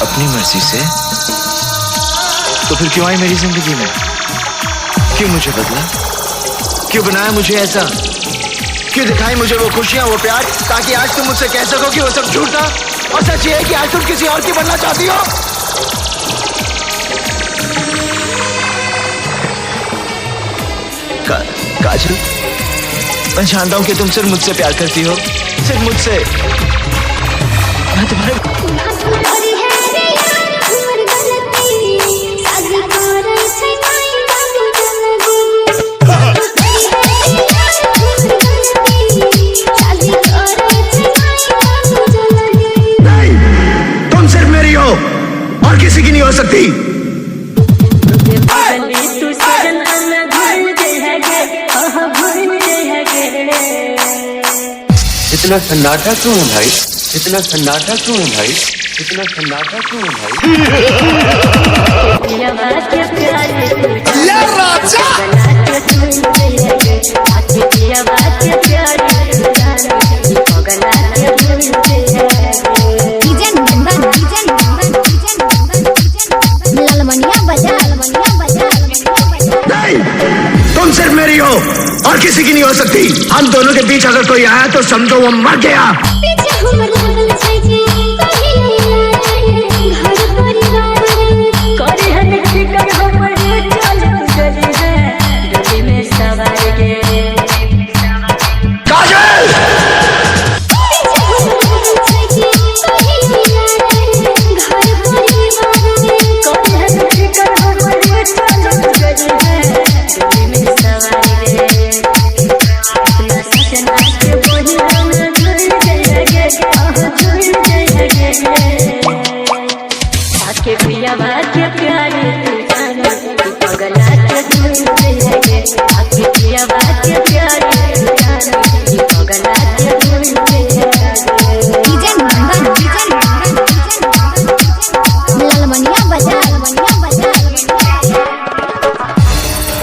अपनी मर्जी से, तो फिर क्यों आई मेरी जिंदगी में? क्यों मुझे बदला? क्यों बनाया मुझे ऐसा? क्यों दिखाई मुझे वो खुशियां, वो प्यार, ताकि आज तुम मुझसे कह सको कि वो सब झूठ था और सच ये है कि आज तुम किसी और की बनना चाहती हो? काजल, मैं जानता हूं कि तुम सिर्फ मुझसे प्यार करती हो, सिर्फ मुझसे। मैं तुम्हारे और किसी की नहीं हो सकती। इतना सन्नाटा क्यों है भाई? इतना सन्नाटा क्यों है भाई? इतना सन्नाटा क्यों है भाई? तुम सिर्फ मेरी हो और किसी की नहीं हो सकती। हम दोनों के बीच अगर कोई आया तो समझो वो मर गया।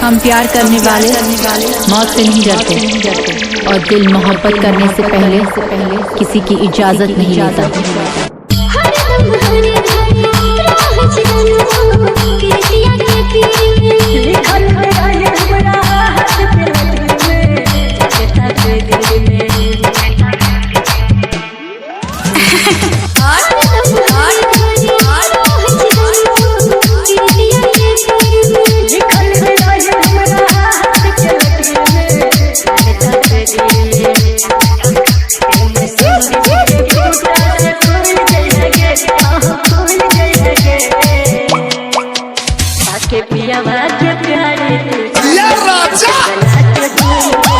हम प्यार करने वाले मौत से नहीं डरते और दिल मोहब्बत करने से पहले किसी की इजाजत नहीं लेता। या राजा